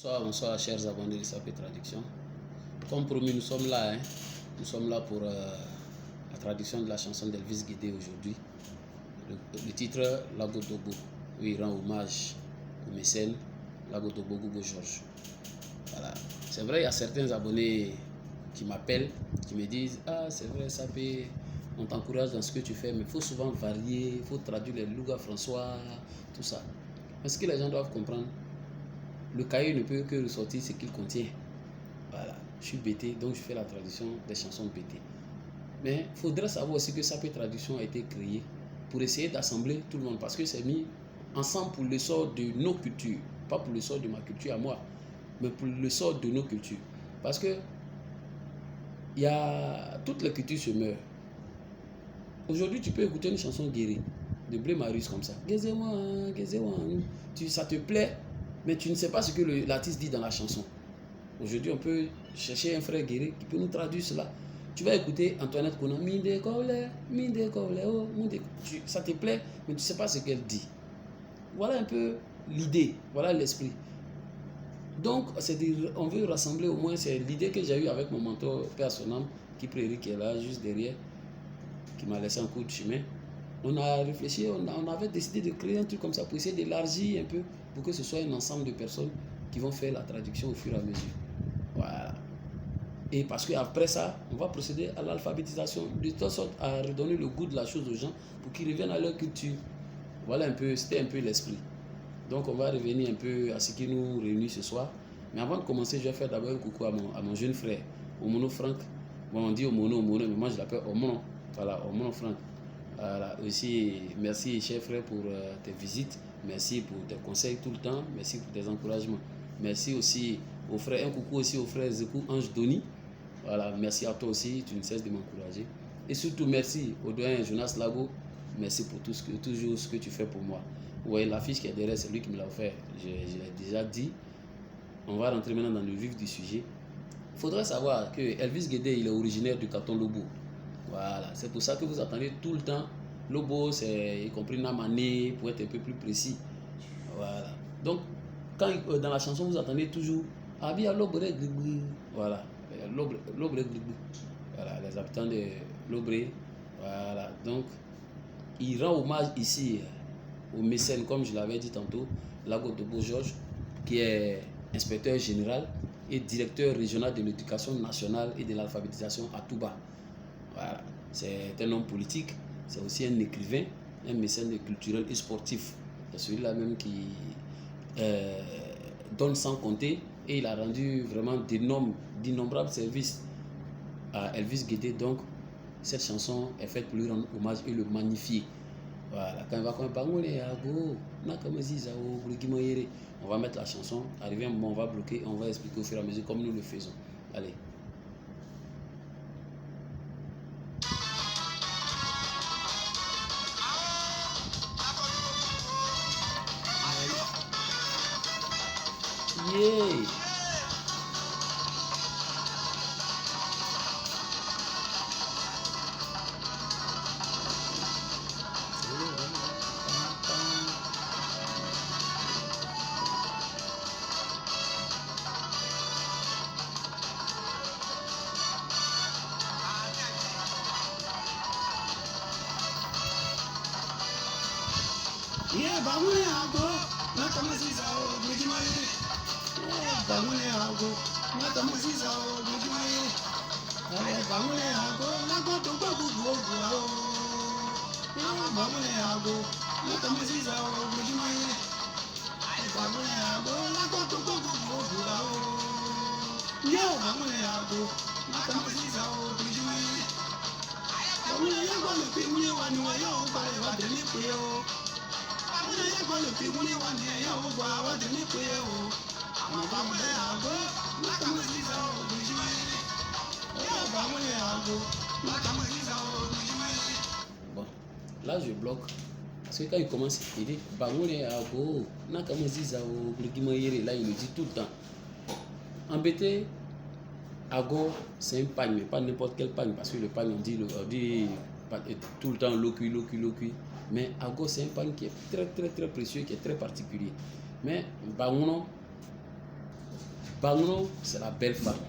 Bonsoir, chers abonnés de SAP Traduction. Comme promis, nous sommes là. Nous sommes là pour la traduction de la chanson d'Elvis Guédé aujourd'hui. Le titre, Lago Dobo, où il rend hommage au mécène Lago Dobo Gogo Georges. Voilà. C'est vrai, il y a certains abonnés qui m'appellent, qui me disent « Ah, c'est vrai, SAP, on t'encourage dans ce que tu fais, mais il faut souvent varier, il faut traduire les Louga François, tout ça. » Mais ce que les gens doivent comprendre, le cahier ne peut que ressortir ce qu'il contient. Voilà, je suis bêté, donc je fais la traduction des chansons bêtées. Mais il faudrait savoir aussi que SAP Traduction a été créé pour essayer d'assembler tout le monde, parce que c'est mis ensemble pour le sort de nos cultures, pas pour le sort de ma culture à moi, mais pour le sort de nos cultures. Parce que toutes les cultures se meurent. Aujourd'hui, tu peux écouter une chanson guérie de Blé Marius comme ça. Ça te plaît, mais tu ne sais pas ce que l'artiste dit dans la chanson. Aujourd'hui, on peut chercher un frère guéri qui peut nous traduire cela. Tu vas écouter Antoinette Konan, ça te plaît, mais tu ne sais pas ce qu'elle dit. Voilà un peu l'idée, voilà l'esprit. Donc, on veut rassembler au moins, c'est l'idée que j'ai eue avec mon mentor personnel, qui est là, juste derrière, qui m'a laissé un coup de chemin. On a réfléchi, on avait décidé de créer un truc comme ça pour essayer d'élargir un peu, pour que ce soit un ensemble de personnes qui vont faire la traduction au fur et à mesure. Voilà. Et parce qu'après ça, on va procéder à l'alphabétisation, de telle sorte à redonner le goût de la chose aux gens pour qu'ils reviennent à leur culture. Voilà un peu, c'était un peu l'esprit. Donc on va revenir un peu à ce qui nous réunit ce soir. Mais avant de commencer, je vais faire d'abord un coucou à mon jeune frère, Omono Franck. Bon, on dit Omono, mais moi je l'appelle Omono. Voilà, Omono Franck. Voilà, aussi, merci cher frère pour tes visites. Merci pour tes conseils tout le temps. Merci pour tes encouragements. Merci aussi au frère, un coucou aussi au frère Zekou Ange Doni. Voilà, merci à toi aussi, tu ne cesses de m'encourager. Et surtout, merci au doyen Jonas Lago. Merci pour toujours ce que tu fais pour moi. Vous voyez, l'affiche qui est derrière, c'est lui qui me l'a offert. Je l'ai déjà dit. On va rentrer maintenant dans le vif du sujet. Il faudrait savoir que Elvis Guédé, il est originaire du canton Lobo. Voilà, c'est pour ça que vous attendez tout le temps. Lobo, c'est y compris Namané, pour être un peu plus précis. Voilà. Donc, quand dans la chanson, vous attendez toujours Abia Lobre Glibou. Voilà. Lobre Glibou. Voilà, les habitants de Lobre. Voilà. Donc, il rend hommage ici au mécène, comme je l'avais dit tantôt, Lago Dobo Georges, qui est inspecteur général et directeur régional de l'éducation nationale et de l'alphabétisation à Touba. Voilà. C'est un homme politique, c'est aussi un écrivain, un mécène culturel et sportif. C'est celui-là même qui donne sans compter, et il a rendu vraiment d'innombrables services à Elvis Guédé. Donc, cette chanson est faite pour lui rendre hommage et le magnifier. Voilà, quand il va on va mettre la chanson, arrivé un moment on va bloquer, on va expliquer au fur et à mesure comme nous le faisons. Allez. Yeah. Yeah, bangule hago, nakamasiza o bujimaye. Yeah, bangule hago, nakamasiza o bujimaye. Yeah, bangule hago, nakotoka kukuoga o. Yeah, bangule hago, nakamasiza o bujimaye. Yeah, bangule hago, nakotoka kukuoga o. Yeah, bangule hago, nakamasiza o bujimaye. Bangule hago, lepimule wani wayo pale wadeni kuyo. Bon, là je bloque parce que quand il commence, il dit là il le dit tout le temps. Embêté, Ago, c'est un pagne, mais pas n'importe quel pagne, parce que le pagne on dit tout le temps locu. Mais Ago, c'est un pagne qui est très précieux, qui est très particulier. Mais Bangono, Bangono, c'est la belle femme.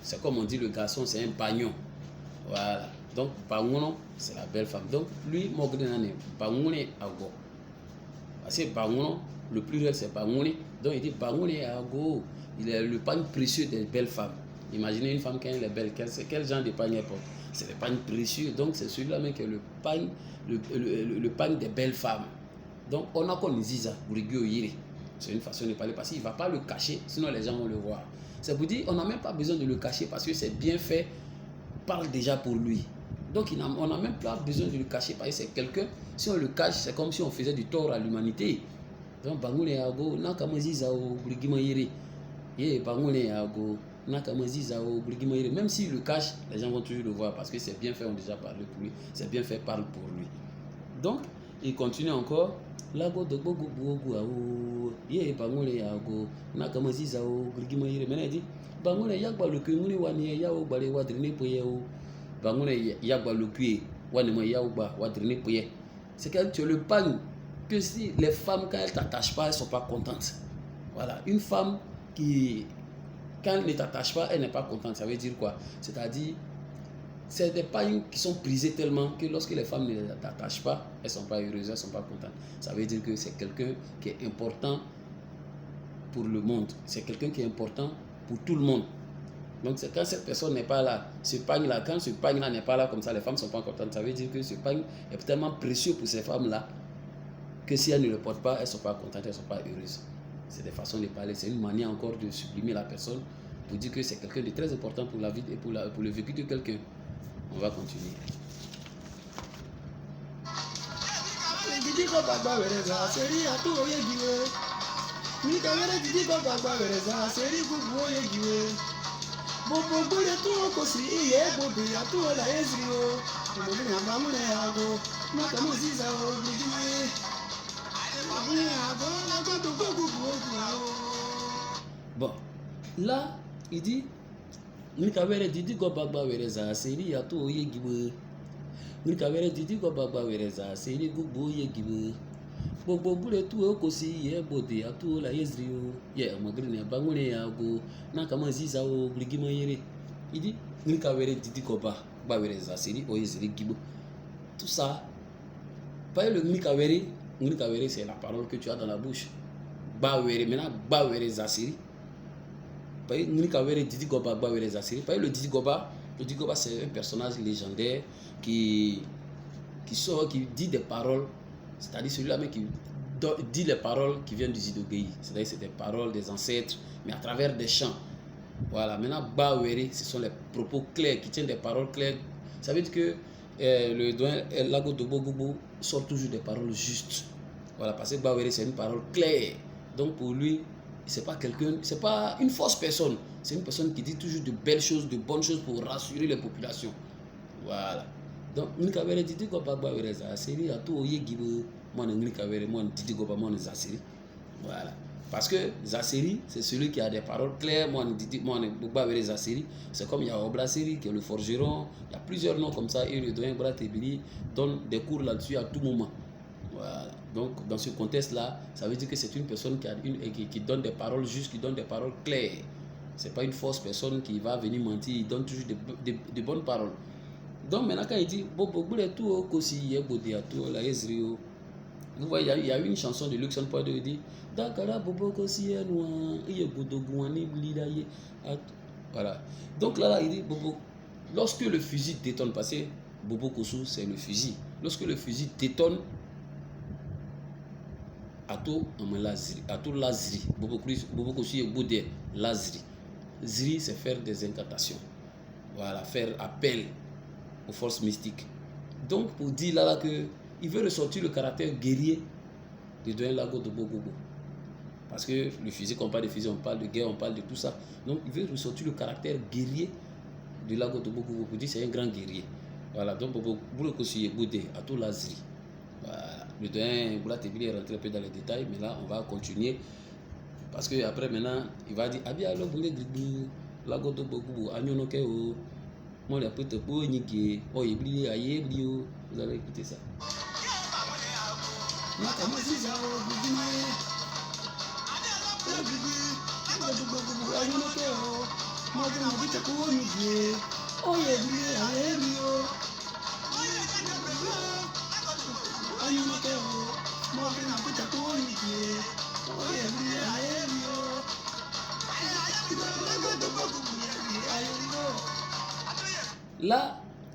C'est comme on dit le garçon, c'est un bagnon. Voilà. Donc, Bangono, c'est la belle femme. Donc, lui, Mogrenane, Bangone Ago. Parce que Bangono, le pluriel, c'est Bangone. Donc, il dit Bangone Ago. Il est le pagne précieux des belles femmes. Imaginez une femme qui est belle. Quel genre de pagne elle porte? C'est le pagne précieux. Donc, c'est celui-là même qui est le pagne, le pagne des belles femmes. Donc, on a connu Ziza, Bourigio Yiri. C'est une façon de parler parce qu'il ne va pas le cacher, sinon les gens vont le voir. C'est pour dire, on n'a même pas besoin de le cacher parce que c'est bien fait, parle déjà pour lui. Donc, on n'a même pas besoin de le cacher parce que c'est quelqu'un, si on le cache, c'est comme si on faisait du tort à l'humanité. Donc, Bangoune Ago, Nakama Ziza, Bourigio Yiri. Bangoune Ago, Nakama Ziza, Bourigio Yiri. Même s'il le cache, les gens vont toujours le voir parce que c'est bien fait, on a déjà parlé pour lui. C'est bien fait, parle pour lui. Donc, il continue encore. Lago de Bogu Bogu Ao, Ye Bangole Ago, Nakamaziza, Grigima Yere Menedi, Bangole Yagba Lukuni, Wanie Yao, Bale, Wadrine Poyeo, Bangole Yagba Lukui, Wanema Yaoba, Wadrine Poye. C'est que tu le pagne que si les femmes, quand elles ne t'attachent pas, elles ne sont pas contentes. Voilà, une femme qui, quand elle ne t'attache pas, elle n'est pas contente. Ça veut dire quoi? C'est-à-dire, c'est des pagnes qui sont prisées tellement que lorsque les femmes ne t'attachent pas, elles ne sont pas heureuses, elles ne sont pas contentes. Ça veut dire que c'est quelqu'un qui est important pour le monde. C'est quelqu'un qui est important pour tout le monde. Donc c'est quand cette personne n'est pas là, ce pagne-là, quand ce pagne-là n'est pas là, comme ça les femmes ne sont pas contentes. Ça veut dire que ce pagne est tellement précieux pour ces femmes-là que si elles ne le portent pas, elles ne sont pas contentes, elles ne sont pas heureuses. C'est des façons de parler. C'est une manière encore de sublimer la personne pour dire que c'est quelqu'un de très important pour la vie et pour le vécu de quelqu'un. On va continuer. Bon, là, il dit Nikawere didi go bagba wereza seri ya to oye gibe. Nikawere didi go bagba wereza seri gugbo oye gibe. Gbogbo bure tu o ko si ye bode atu la yezri o. Ye amagri ne bangure ya go na kama ziza o grigima yere. Il dit Nikawere didi go bagba wereza seri oye zri gibe. Tout ça, pas le Nikawere, Nikawere c'est la parole que tu as dans la bouche. Bawere maintenant bawere seri. Le Didi Goba, le Didi Goba, c'est un personnage légendaire qui dit des paroles, c'est-à-dire celui-là même qui dit les paroles qui viennent du Zidogei, c'est-à-dire c'est des paroles des ancêtres, mais à travers des chants. Voilà, maintenant Bawere, ce sont les propos clairs, qui tiennent des paroles claires. Ça veut dire que le doyen Lago de Bogobo sort toujours des paroles justes. Voilà, parce que Bawere, c'est une parole claire. Donc pour lui, c'est pas quelqu'un, c'est pas une fausse personne, c'est une personne qui dit toujours de belles choses, de bonnes choses pour rassurer les populations. Voilà. Donc, Nikawere Didi Goba Bawere Zaseri, à tout oye gibe, moi Nikawere, moi Didi Goba, moi Zaseri. Voilà. Parce que Zaseri, c'est celui qui a des paroles claires, moi Didi, moi Bawere Zaseri. C'est comme il y a Oblaseri, qui est le forgeron, il y a plusieurs noms comme ça, et le doyen Bratebili donne des cours là-dessus à tout moment. Voilà. Donc, dans ce contexte-là, ça veut dire que c'est une personne qui donne des paroles justes, qui donne des paroles claires. Ce n'est pas une fausse personne qui va venir mentir, il donne toujours de bonnes paroles. Donc, maintenant, quand il dit Bobo, tout vous voyez, il y a une chanson de Luxon Poido qui dit Dakara Bobo Kosi voilà. Donc là, il dit Bobo, lorsque le fusil détonne, parce que Bobo Kosu, c'est le fusil. Lorsque le fusil détonne, Ato Lazri, Ato Lazri, Bobo Kosu est Boudé, Lazri. Zri, c'est faire des incantations. Voilà, faire appel aux forces mystiques. Donc, pour dire là que il veut ressortir le caractère guerrier de Doyen Lago de Bogobo. Parce que le physique, on parle de physique, on parle de guerre, on parle de tout ça. Donc, il veut ressortir le caractère guerrier de Lago de Bogobo. Pour dire c'est un grand guerrier. Voilà, donc Bobo Kosu est Boudé, Ato Lazri. Voilà. Le Doyen Boulatébili est rentré un peu dans les détails, mais là, on va continuer. Parce que après maintenant, il va dire Abi alors vous Lago de Bogobo, Agnonoke o. Moi, les potes pour niquer. Oh, il aïe, vous allez écouter ça. Magana buta ko nyige. Oye bri ayerio. Ayunoke o. Magana buta ko nyige. Oye bri ayerio. Là,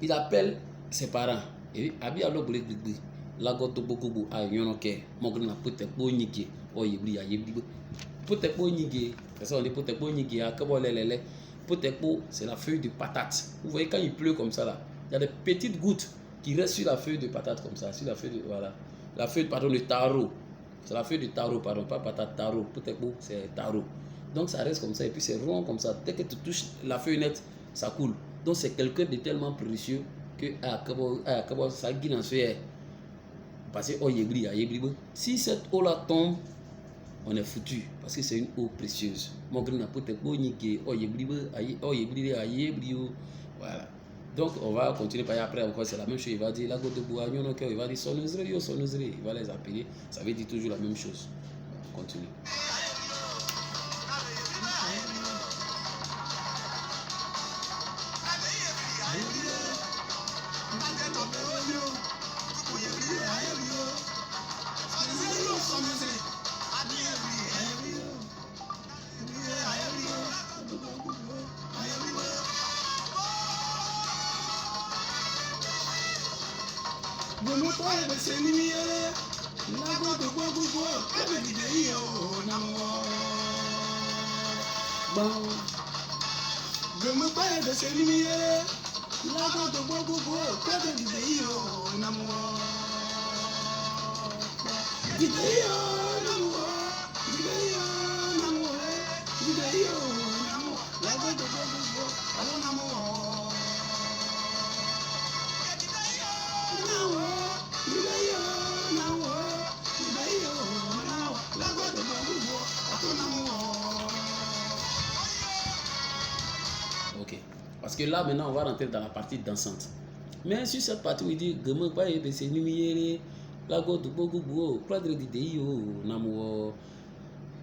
il appelle ses parents. Et abi alo bri bri. Lago to bokubu ayunoke. Magana buta ko nyige. Oye bri ayerio. Potekpo nyige, c'est ça on dit potekpo nyige, akabolelele. Potekpo, c'est la feuille de patate. Vous voyez quand il pleut comme ça là, il y a des petites gouttes qui restent sur la feuille de patate comme ça, sur la feuille de, voilà. La feuille, pardon, de taro. C'est la feuille de taro, pardon, pas patate, taro. Potekpo, c'est taro. Donc ça reste comme ça et puis c'est rond comme ça. Dès que tu touches la feuille nette, ça coule. Donc c'est quelqu'un de tellement précieux que ça guide en sueur. Parce que oh yebri, si cette eau là tombe, on est foutu parce que c'est une eau précieuse. Voilà. Donc on va continuer par après encore, c'est la même chose. Il va dire la goutte de bois, il va dire sonnerie, il va les appeler. Ça veut dire toujours la même chose. On continue. Ok, parce que là maintenant on va rentrer dans la partie dansante. Mais sur cette partie où il dit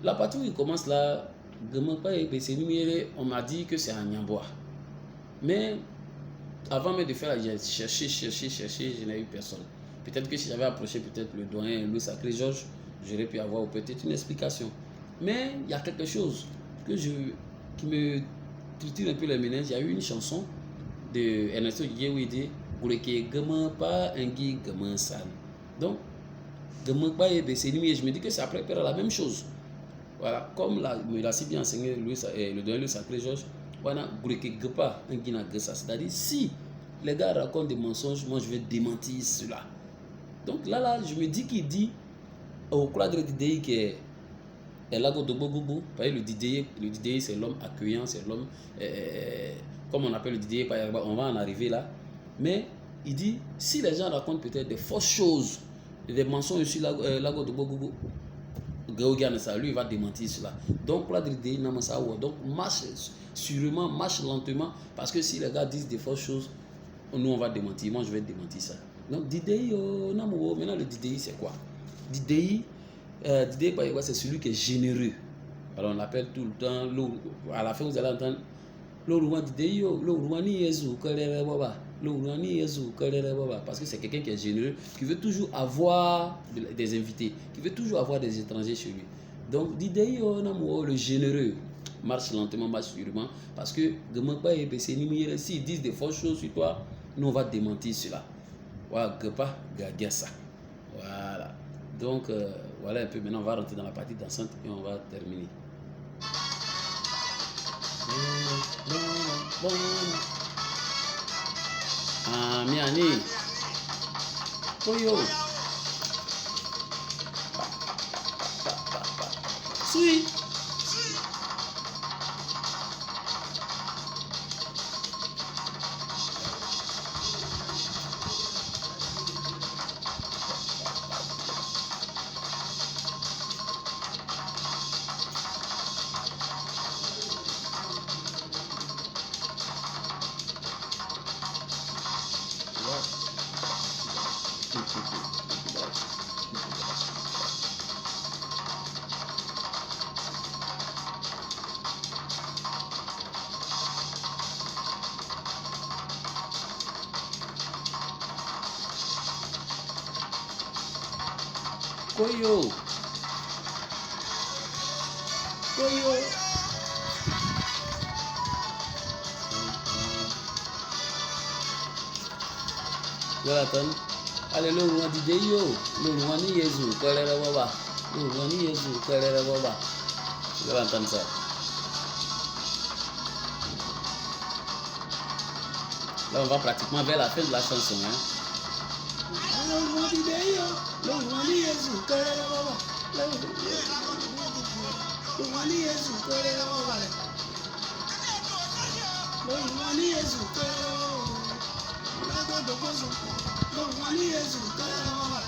la partie où il commence là, on m'a dit que c'est un Nyambois. Mais avant même de faire, j'ai cherché, je n'ai eu personne. Peut-être que si j'avais approché peut-être le doyen Louis Sacré Georges, j'aurais pu avoir peut-être une explication. Mais il y a quelque chose qui me triture un peu les méninges. Il y a eu une chanson de Ernesto Guillé où il dit donc, je me dis que c'est après faire la même chose. Voilà, comme me l'a si bien enseigné le doyen Louis Sacré Georges, c'est-à-dire si les gars racontent des mensonges, moi je vais démentir cela. Donc là, je me dis qu'il dit au cadre d'idée qui est Lago de Bogobo, le Didier c'est l'homme accueillant, c'est l'homme, comme on appelle le Didier, on va en arriver là. Mais il dit, si les gens racontent peut-être des fausses choses, des mensonges sur Lago de Bogobo, lui il va démentir cela. Donc donc marche sûrement, marche lentement, parce que si les gars disent des fausses choses, nous on va démentir, moi je vais démentir ça. Donc Didei, maintenant le Didei c'est quoi? Didei, c'est celui qui est généreux. Alors on l'appelle tout le temps, à la fin vous allez entendre parce que c'est quelqu'un qui est généreux, qui veut toujours avoir des invités, qui veut toujours avoir des étrangers chez lui. Donc le généreux marche lentement, marche sûrement, parce que s'ils disent des fausses choses sur toi, nous on va démentir cela. Voilà. Donc voilà un peu, maintenant on va rentrer dans la partie dansante et on va terminer. Ah, miani. Koyo. Sui. Koyo. Koyo. Jonathan. Allez, le roi dit yo. Le roi ni Jésus. Kerere baba. Le roi ni Jésus. Kerere baba. Vous allez entendre ça. Là, on va pratiquement vers la fin de la chanson. Hein. Le roi dit yo. Le roi ni Jésus. Kerere baba. Le roi ni Jésus. Kerere baba. Le roi ni Jésus. Kerere baba.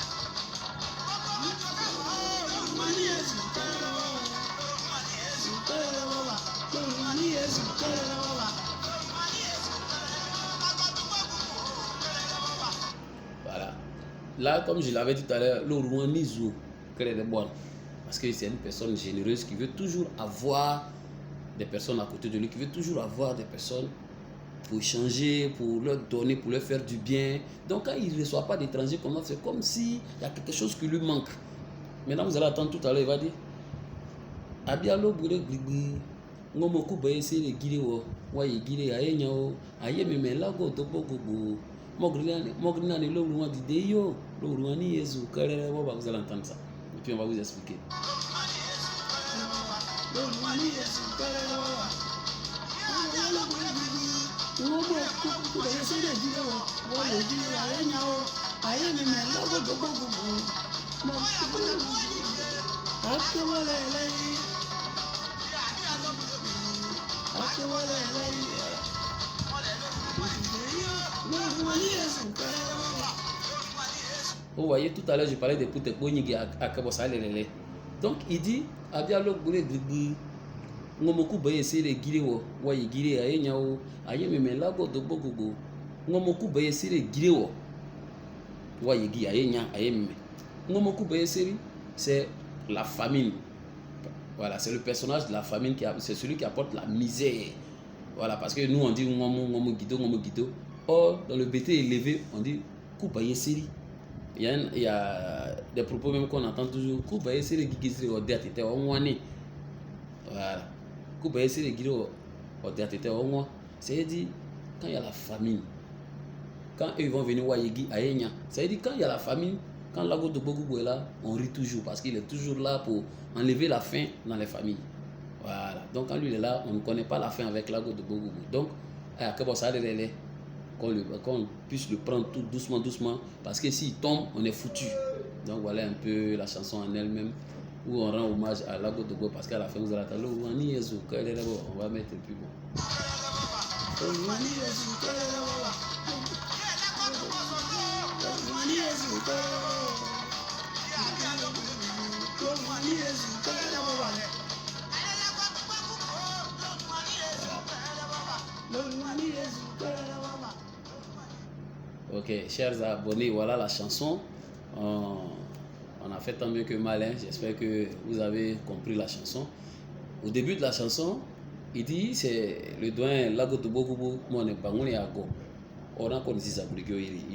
Voilà. Là, comme je l'avais dit tout à l'heure, le Rwanizo crée des bonnes. Parce que c'est une personne généreuse qui veut toujours avoir des personnes à côté de lui, qui veut toujours avoir des personnes pour échanger, pour leur donner, pour leur faire du bien. Donc quand il ne reçoit pas d'étrangers, c'est comme s'il y a quelque chose qui lui manque. Maintenant vous allez attendre tout à l'heure, il va dire Abialo boule grigri, ngomoku baese le gire wo, wa ye gire aye nyao, aye meme lago topo gogo. Mogrina ne lo roi di yo, lo roi ni Yesu, karere wo ba vous allez entendre ça. Et puis on va vous expliquer. Lo roi ni Yesu, karere wo. Vous voyez, tout à l'heure, je parlais de Poutek Bonigi à Kabosa Lelele. Donc, il dit Abialo Boule Grigri. Ngomoku baye sire gire wo wa ye gire aye nyao aye meme lago dobo gogo ngomoku baye sire gire wo wa ye gi aye nya aye meme ngomoku baye sire c'est la famine. Voilà, c'est le personnage de la famine c'est celui qui apporte la misère. Voilà, parce que nous on dit ngomo guido. Or dans le BT élevé on dit kubaye sire. Il y a des propos même qu'on entend toujours kubaye sire gigizire o date te on wane. Voilà. C'est-à-dire quand il y a la famine, quand eux vont venir Wayegi Aïenya, c'est-à-dire quand il y a la famine, quand Lago de Bogoubou est là, on rit toujours parce qu'il est toujours là pour enlever la faim dans les familles. Voilà. Donc quand lui il est là, on ne connaît pas la faim avec Lago de Bogoubou. Donc, qu'on puisse le prendre tout doucement parce que s'il tombe, on est foutu. Donc voilà un peu la chanson en elle-même. Où on rend hommage à Lago de Go parce qu'à la fin vous allez attendre on va mettre plus bon. Ok, chers abonnés, voilà la chanson. On a fait tant mieux que mal, hein. J'espère que vous avez compris la chanson. Au début de la chanson, il dit c'est le doyen Lago de Bogobo, il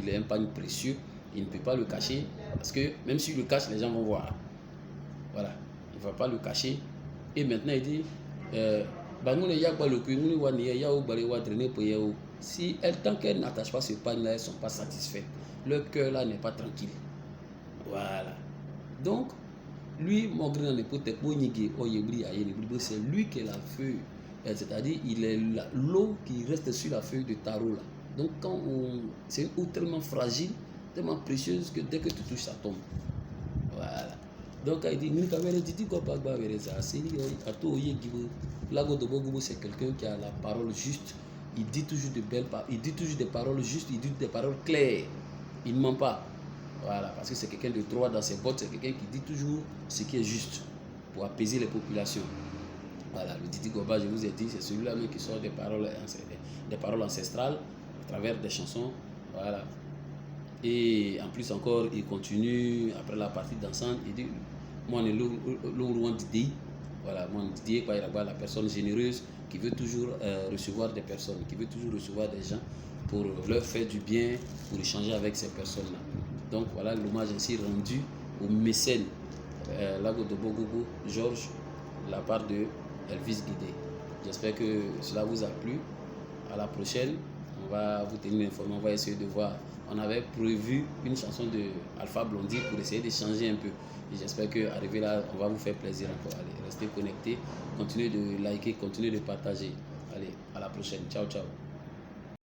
est un pan précieux, il ne peut pas le cacher parce que même s'il le cache, les gens vont voir. Voilà, il ne va pas le cacher. Et maintenant il dit si tant qu'elles n'attachent pas ce pan-là, elles ne sont pas satisfaites. Leur cœur là n'est pas tranquille. Voilà. Donc, lui, c'est lui qui est la feuille. C'est-à-dire, il est l'eau qui reste sur la feuille de tarot. Là. Donc, c'est une eau tellement fragile, tellement précieuse que dès que tu touches, ça tombe. Voilà. Donc, il dit, Lago de Bogobo, c'est quelqu'un qui a la parole juste. Il dit toujours de belles paroles. Il dit toujours des paroles justes. Il dit des paroles claires. Il ne ment pas. Voilà, parce que c'est quelqu'un de droit dans ses bottes, c'est quelqu'un qui dit toujours ce qui est juste pour apaiser les populations. Voilà, le Didi Goba, je vous ai dit, c'est celui-là même qui sort des paroles ancestrales à travers des chansons. Voilà. Et en plus encore, il continue, après la partie dansante, il dit, moi, on est l'Ourouan Didi. Voilà, moi, Didi, la personne généreuse qui veut toujours recevoir des personnes, qui veut toujours recevoir des gens pour leur faire du bien, pour échanger avec ces personnes-là. Donc voilà l'hommage ainsi rendu au mécène Lago de Bogogo, Georges, la part de Elvis Guidé. J'espère que cela vous a plu. À la prochaine, on va vous tenir informé, on va essayer de voir. On avait prévu une chanson de Alpha Blondy pour essayer de changer un peu. Et j'espère qu'arrivé là, on va vous faire plaisir encore. Allez, restez connectés, continuez de liker, continuez de partager. Allez, à la prochaine. Ciao, ciao.